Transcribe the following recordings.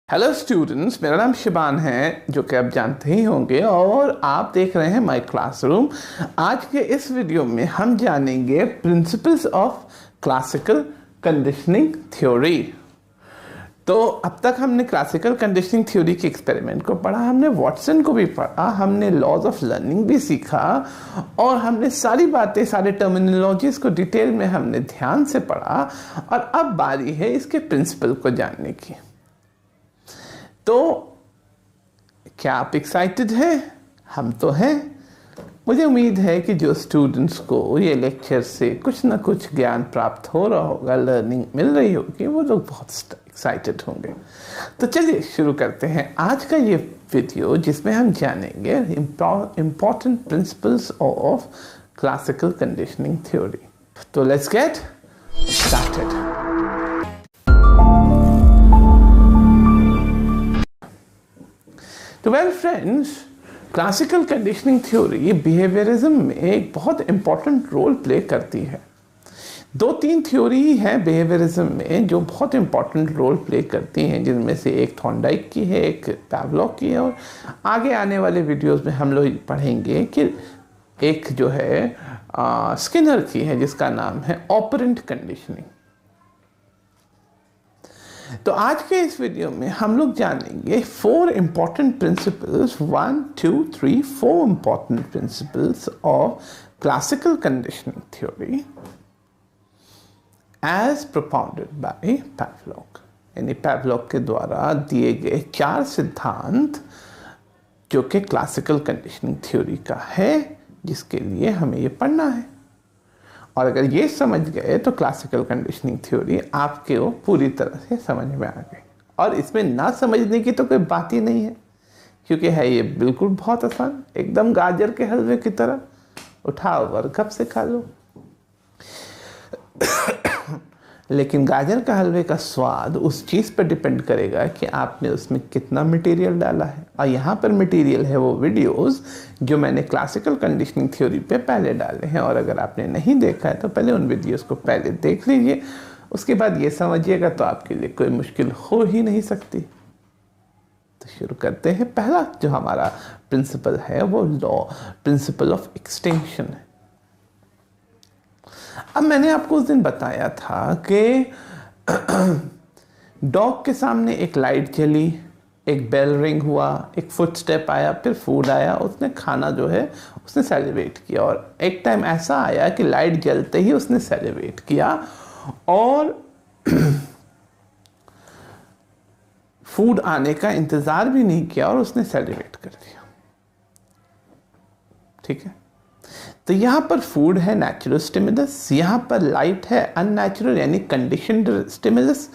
Hello students, मेरा नाम शिबान है, जो कि आप जानते ही होंगे, और आप देख रहे हैं माय क्लासरूम। आज के इस वीडियो में हम जानेंगे principles of classical conditioning theory. तो अब तक हमने क्लासिकल कंडीशनिंग थ्योरी के एक्सपेरिमेंट को पढ़ा, हमने वॉटसन को भी पढ़ा, हमने लॉज ऑफ लर्निंग भी सीखा, और हमने सारी बातें, सारे टर्मिनोलॉजीज को डिटेल में हमने ध्यान से पढ़ा। और अब बारी है इसके प्रिंसिपल को जानने की। तो क्या आप एक्साइटेड हैं? हम तो हैं। मुझे उम्मीद है कि जो स्टूडेंट्स को ये लेक्चर से कुछ ना कुछ ज्ञान प्राप्त हो रहा होगा, लर्निंग मिल रही होगी, वो लोग बहुत एक्साइटेड होंगे। तो चलिए शुरू करते हैं आज का ये वीडियो, जिसमें हम जानेंगे important principles of classical conditioning theory. तो लेट्स गेट स्टार्टेड। तो well friends, classical conditioning theory behaviourism में एक बहुत इंपॉर्टेंट रोल प्ले करती है। दो तीन थ्योरी हैं बिहेवियरिज्म में जो बहुत इंपॉर्टेंट रोल प्ले करती हैं, जिनमें से एक थॉर्नडाइक की है, एक पैवलॉव की है, और आगे आने वाले वीडियोस में हम लोग पढ़ेंगे कि एक जो है स्किनर की है, जिसका नाम है ऑपरेंट कंडीशनिंग। तो आज के इस वीडियो में हम लोग जानेंगे 4 important principles, 1, 2, 3, 4 important principles of classical conditioning theory as propounded by Pavlov. यानी पैवलॉव के द्वारा दिए गए 4 सिद्धांत जो कि क्लासिकल कंडीशनिंग थ्योरी का है, जिसके लिए हमें ये पढ़ना है। और अगर ये समझ गए तो क्लासिकल कंडीशनिंग थ्योरी आपके वो पूरी तरह से समझ में आ गई। और इसमें ना समझने की तो कोई बात ही नहीं है, क्योंकि है ये बिल्कुल बहुत आसान, एकदम गाजर के हलवे की तरह। उठाओ और गप से खा लो। लेकिन गाजर का हलवे का स्वाद उस चीज़ पर डिपेंड करेगा कि आपने उसमें कितना मटेरियल डाला है। और यहाँ पर मटेरियल है वो वीडियोस जो मैंने क्लासिकल कंडीशनिंग थ्योरी पे पहले डाले हैं, और अगर आपने नहीं देखा है तो पहले उन वीडियोस को पहले देख लीजिए, उसके बाद ये समझिएगा तो आपके लिए कोई मुश्किल हो ही नहीं सकती। तो शुरू करते हैं। पहला जो हमारा प्रिंसिपल है वो प्रिंसिपल ऑफ एक्सटेंशन है। अब मैंने आपको उस दिन बताया था कि डॉग के सामने एक लाइट जली, एक बेल रिंग हुआ, एक फुटस्टेप आया, फिर फूड आया, उसने खाना जो है उसने सेलिब्रेट किया। और एक टाइम ऐसा आया कि लाइट जलते ही उसने सेलिब्रेट किया और फूड आने का इंतज़ार भी नहीं किया और उसने सेलिब्रेट कर दिया। ठीक है, तो यहाँ पर फूड है नेचुरल स्टिमुलस, यहाँ पर लाइट है अननेचुरल यानी कंडीशनड स्टिमुलस,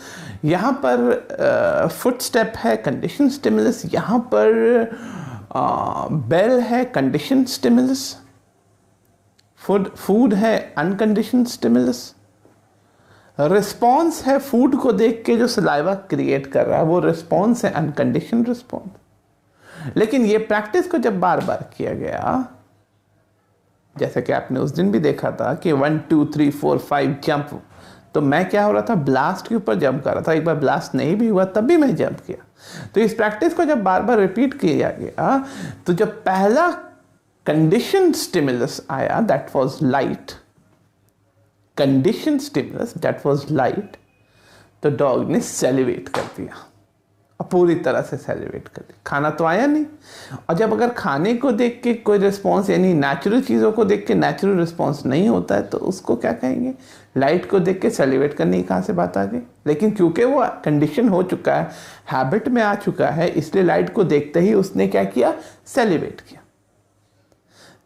यहाँ पर फुटस्टेप है कंडीशन स्टिमुलस, यहाँ पर बेल है कंडीशन स्टिमुलस, फूड है अनकंडीशन स्टिमुलस, रिस्पॉन्स है फूड को देख के जो सलाइवा क्रिएट कर रहा है वो रिस्पॉन्स है अनकंडीशन रिस्पॉन्स। लेकिन ये प्रैक्टिस को जब बार बार किया गया, जैसे कि आपने उस दिन भी देखा था कि 1 2 3 4 5 जंप, तो मैं क्या हो रहा था, ब्लास्ट के ऊपर जंप कर रहा था। एक बार ब्लास्ट नहीं भी हुआ तब भी मैं जंप किया। तो इस प्रैक्टिस को जब बार बार रिपीट किया गया, तो जब पहला कंडीशन स्टिमुलस आया, that was light, condition stimulus that was light, तो डॉग ने सेलिब्रेट कर दिया, पूरी तरह से सेलिब्रेट कर दिया। खाना तो आया नहीं, और जब अगर खाने को देख के कोई रिस्पॉन्स, यानी नेचुरल चीज़ों को देख के नेचुरल रिस्पॉन्स नहीं होता है, तो उसको क्या कहेंगे? लाइट को देख के सेलिब्रेट करने की कहाँ से बात आ गई? लेकिन क्योंकि वो कंडीशन हो चुका है, हैबिट में आ चुका है, इसलिए लाइट को देखते ही उसने क्या किया? सेलिब्रेट किया।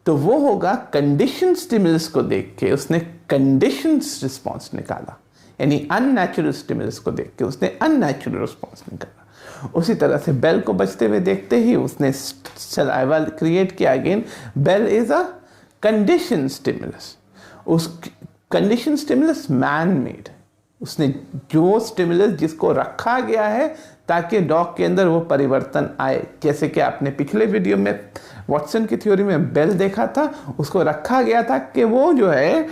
तो वो होगा कंडीशन स्टिमुलस को देख के उसने कंडीशन रिस्पॉन्स निकाला, यानी अननेचुरल स्टिमुलस को देख के उसने अननेचुरल रिस्पॉन्स निकाला। उसी तरह से बेल को बजते हुए देखते ही उसने सलाइवा क्रिएट किया। Again bell is a condition stimulus. उस कंडीशन स्टिमुलस मैन मेड, उसने जो स्टिमुलस जिसको रखा गया है ताकि डॉग के अंदर वो परिवर्तन आए। जैसे कि आपने पिछले वीडियो में वॉटसन की थ्योरी में बेल देखा था, उसको रखा गया था कि वो जो है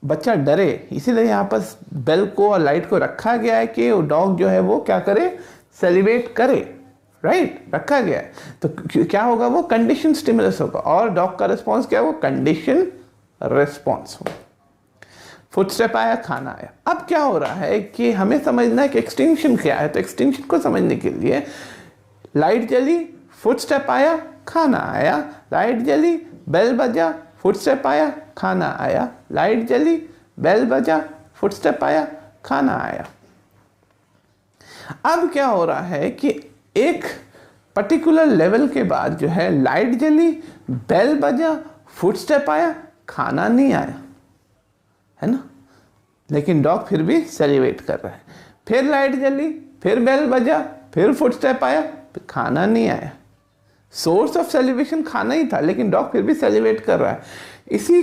बच्चा डरे, इसीलिए यहाँ पर बेल को और लाइट को रखा गया है कि डॉग जो है वो क्या करे, सेलिब्रेट करे, राइट, रखा गया है, तो क्या होगा, वो कंडीशन स्टिमुलस होगा, और डॉग का रिस्पॉन्स क्या है, वो कंडीशन रिस्पॉन्स होगा। फुटस्टेप आया, खाना आया। अब क्या हो रहा है कि हमें समझना है कि एक्सटिंक्शन क्या है। तो एक्सटिंक्शन को समझने के लिए लाइट जली, फुटस्टेप आया, खाना आया, लाइट जली, बेल बजा, फुटस्टेप आया, खाना आया, लाइट जली, बेल बजा, फुटस्टेप आया, खाना आया। अब क्या हो रहा है कि एक पर्टिकुलर लेवल के बाद जो है लाइट जली, बेल बजा, फुटस्टेप आया, खाना नहीं आया, है ना, लेकिन डॉग फिर भी सेलिब्रेट कर रहा है। फिर लाइट जली, फिर बेल बजा, फिर फुटस्टेप आया, फिर खाना नहीं आया। सोर्स ऑफ सेलिब्रेशन खाना ही था, लेकिन डॉग फिर भी सेलिब्रेट कर रहा है। इसी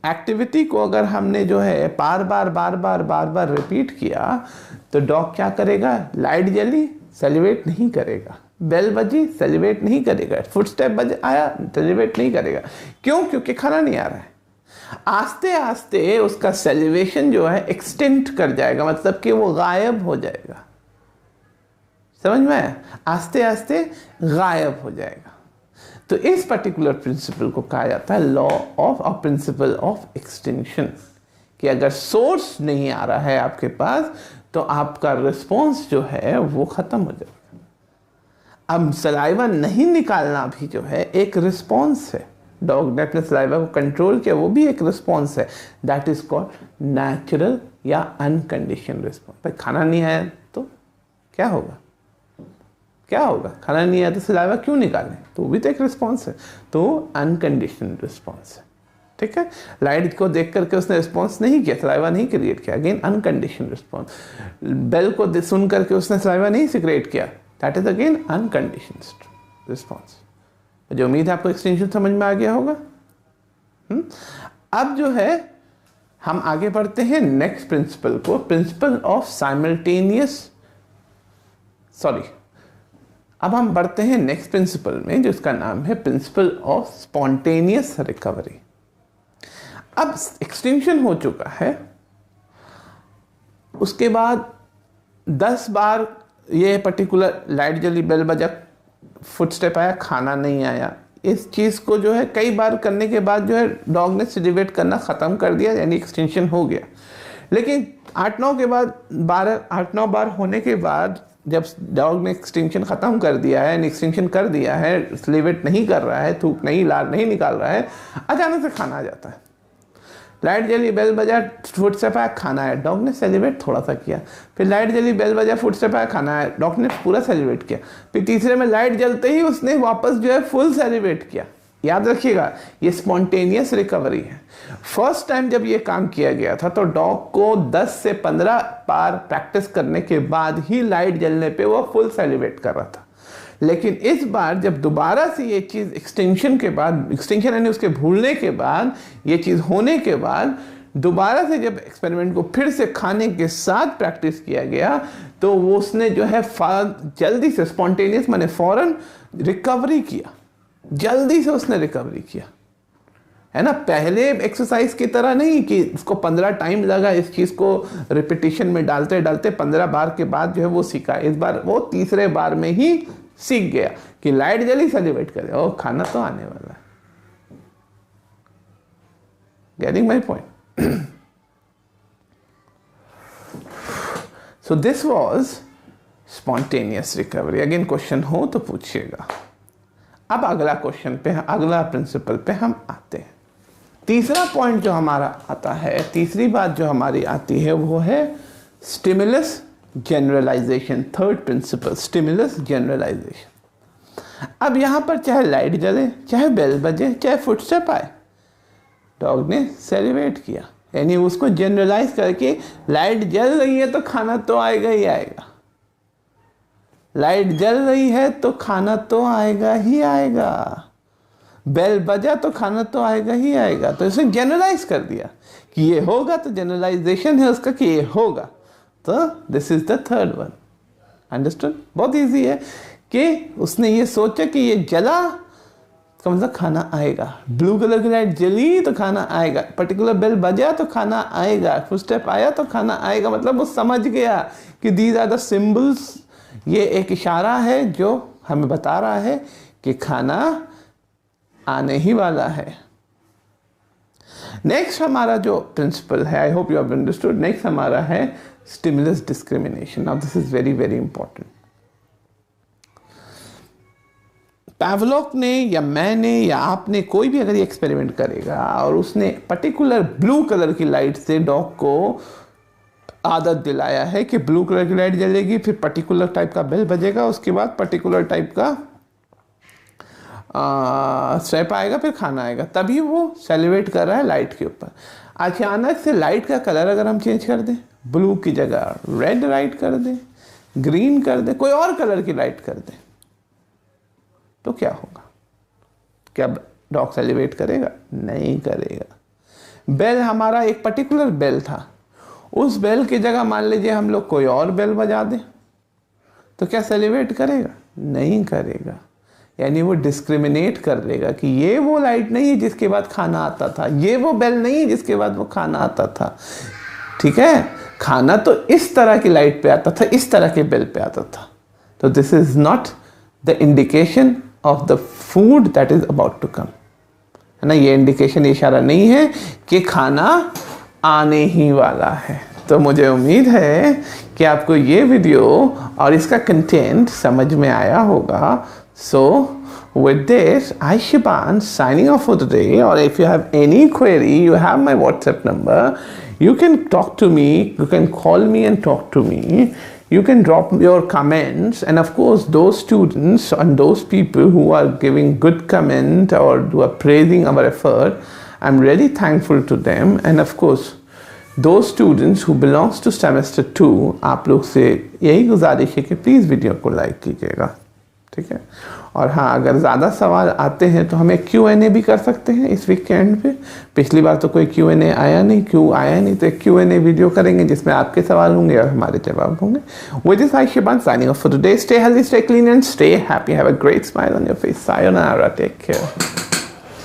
एक्टिविटी को अगर हमने जो है बार बार रिपीट किया तो डॉग क्या करेगा, लाइट जली, सेलिब्रेट नहीं करेगा, बेल बजी, सेलिब्रेट नहीं करेगा, फुटस्टेप बज आया, सेलिब्रेट नहीं करेगा। क्यों? क्योंकि खाना नहीं आ रहा है। आस्ते आस्ते उसका सेलिब्रेशन जो है एक्सटेंट कर जाएगा, मतलब कि वो गायब हो जाएगा। समझ में आया? आस्ते आस्ते गायब हो जाएगा। तो इस पर्टिकुलर प्रिंसिपल को कहा जाता है लॉ ऑफ और प्रिंसिपल ऑफ एक्सटेंशन, कि अगर सोर्स नहीं आ रहा है आपके पास तो आपका रिस्पॉन्स जो है वो खत्म हो जाएगा। अब सलाइवा नहीं निकालना भी जो है एक रिस्पॉन्स है। डॉग ने अपने सलाइवा को कंट्रोल किया, वो भी एक रिस्पॉन्स है। दैट इज कॉल्ड नेचुरल या अनकंडीशन रिस्पॉन्स। भाई खाना नहीं आया तो क्या होगा, क्या होगा, खाना नहीं आया तो सलाइवा क्यों निकालें, तो वो भी तो एक रिस्पॉन्स है। तो अनकंडीशनल रिस्पॉन्स है, ठीक है। लाइट को देख करके उसने रिस्पॉन्स नहीं किया, सलाइवा नहीं क्रिएट किया, अगेन अनकंडीशनल रिस्पॉन्स। बेल को सुन करके उसने सलाइवा नहीं सिक्रेट किया, that is again unconditional response. जो उम्मीद है आपको एक्सटेंशन समझ में आ गया होगा। अब जो है हम आगे बढ़ते हैं नेक्स्ट प्रिंसिपल को, प्रिंसिपल ऑफ साइमल्टेनियस, अब हम बढ़ते हैं नेक्स्ट प्रिंसिपल में, जिसका नाम है प्रिंसिपल ऑफ स्पॉन्टेनियस रिकवरी। अब एक्सटिंक्शन हो चुका है, उसके बाद 10 बार ये पर्टिकुलर लाइट जली, बेल बजा, फुटस्टेप आया, खाना नहीं आया, इस चीज़ को जो है कई बार करने के बाद जो है डॉग ने सेलिब्रेट करना ख़त्म कर दिया, यानी एक्सटेंशन हो गया। लेकिन 8-9 के बाद 8-9 बार होने के बाद जब डॉग ने एक्सटेंशन ख़त्म कर दिया है, एक्सटेंशन कर दिया है, सेलिब्रेट नहीं कर रहा है, थूक नहीं, लार नहीं निकाल रहा है, अचानक से खाना आ जाता है। लाइट जली, बेल बजा, फुटस्टेप आया, खाना आया, डॉग ने सेलिब्रेट थोड़ा सा किया। फिर लाइट जली, बेल बजा, फुटस्टेप आया, खाना आया, डॉग ने पूरा सेलिब्रेट किया। फिर तीसरे में लाइट जलते ही उसने वापस जो है फुल सेलिब्रेट किया। याद रखिएगा, ये स्पॉन्टेनियस रिकवरी है। फर्स्ट टाइम जब ये काम किया गया था तो डॉग को 10 से 15 बार प्रैक्टिस करने के बाद ही लाइट जलने पे वो फुल सेलिब्रेट कर रहा था। लेकिन इस बार जब दोबारा से ये चीज़ एक्सटेंशन के बाद, एक्सटेंशन यानी उसके भूलने के बाद, ये चीज़ होने के बाद दोबारा से जब एक्सपेरिमेंट को फिर से खाने के साथ प्रैक्टिस किया गया तो वो उसने जो है जल्दी से, स्पॉन्टेनियस माने फौरन रिकवरी किया, जल्दी से उसने रिकवरी किया, है ना। पहले एक्सरसाइज की तरह नहीं कि उसको 15 टाइम लगा इस चीज़ को रिपीटिशन में डालते डालते 15 बार के बाद जो है वो सीखा। इस बार वो तीसरे बार में ही सीख गया कि लाइट जली, सेलिब्रेट करे, ओ खाना तो आने वाला है। Getting my point? So this was spontaneous recovery. Again question हो तो पूछिएगा। अब अगला क्वेश्चन पे, अगला प्रिंसिपल पे हम आते हैं। तीसरा पॉइंट जो हमारा आता है, तीसरी बात जो हमारी आती है वो है stimulus generalisation. Third principle, stimulus generalisation. अब यहां पर चाहे लाइट जले, चाहे बेल बजे, चाहे फुटस्टेप आए, डॉग ने सेलिब्रेट किया, यानी उसको जनरलाइज करके लाइट जल रही है तो खाना तो आएगा ही आएगा, लाइट जल रही है तो खाना तो आएगा ही आएगा, बेल बजा तो खाना तो आएगा ही आएगा। तो इसे जनरलाइज कर दिया कि ये होगा, तो जनरलाइजेशन है उसका कि ये होगा। तो this is the third one. Understood? बहुत इजी है कि उसने ये सोचा कि ये जला तो मतलब खाना आएगा, ब्लू कलर की लाइट जली तो खाना आएगा, पर्टिकुलर बेल बजा तो खाना आएगा, फुटस्टेप आया तो खाना आएगा। मतलब वो समझ गया कि दीज आर द सिंबल्स ये एक इशारा है जो हमें बता रहा है कि खाना आने ही वाला है। नेक्स्ट हमारा जो प्रिंसिपल है, I hope you have understood, next हमारा है stimulus discrimination. Now this is very very important. Pavlov ने या मैंने या आपने, कोई भी अगर ये एक्सपेरिमेंट करेगा और उसने पर्टिकुलर ब्लू कलर की लाइट से डॉग को आदत दिलाया है कि ब्लू कलर की लाइट जलेगी, फिर पर्टिकुलर टाइप का बेल बजेगा, उसके बाद पर्टिकुलर टाइप का स्टेप आएगा, फिर खाना आएगा, तभी वो सेलिब्रेट कर रहा है लाइट के ऊपर। अचानक से लाइट का कलर अगर हम चेंज कर दें, ब्लू की जगह रेड लाइट कर दें, ग्रीन कर दें, कोई और कलर की लाइट कर दें, तो क्या होगा? क्या डॉग सेलिब्रेट करेगा? नहीं करेगा। बेल हमारा एक पर्टिकुलर बेल था, उस बेल की जगह मान लीजिए हम लोग कोई और बेल बजा दें, तो क्या सेलिब्रेट करेगा? नहीं करेगा। यानी वो डिस्क्रिमिनेट कर देगा कि ये वो लाइट नहीं है जिसके बाद खाना आता था, ये वो बेल नहीं है जिसके बाद वो खाना आता था। ठीक है, खाना तो इस तरह की लाइट पे आता था, इस तरह के बेल पे आता था। तो this is not the indication of the food that is about to come, है ना। ये इंडिकेशन, इशारा नहीं है कि खाना आने ही वाला है। तो मुझे उम्मीद है कि आपको ये वीडियो और इसका कंटेंट समझ में आया होगा। So with this, I Shiban signing off for today. Or if you have any query, you have my WhatsApp number. You can talk to me. You can call me and talk to me. You can drop your comments, and of course, those students and those people who are giving good comment or who are praising our effort, I'm really thankful to them. And of course, those students who belongs to semester 2, आप लोग से यही गुजारिश है कि please video को like कीजिएगा, ठीक है। और हाँ, अगर ज़्यादा सवाल आते हैं तो हमें Q&A भी कर सकते हैं इस वीकेंड पे। पिछली बार तो कोई Q&A आया नहीं, तो एक Q&A वीडियो करेंगे जिसमें आपके सवाल होंगे और हमारे जवाब होंगे। With this, I Shiban signing off for today. Stay healthy, stay clean and stay happy. Have a great smile on your face. Sayonara. Take care.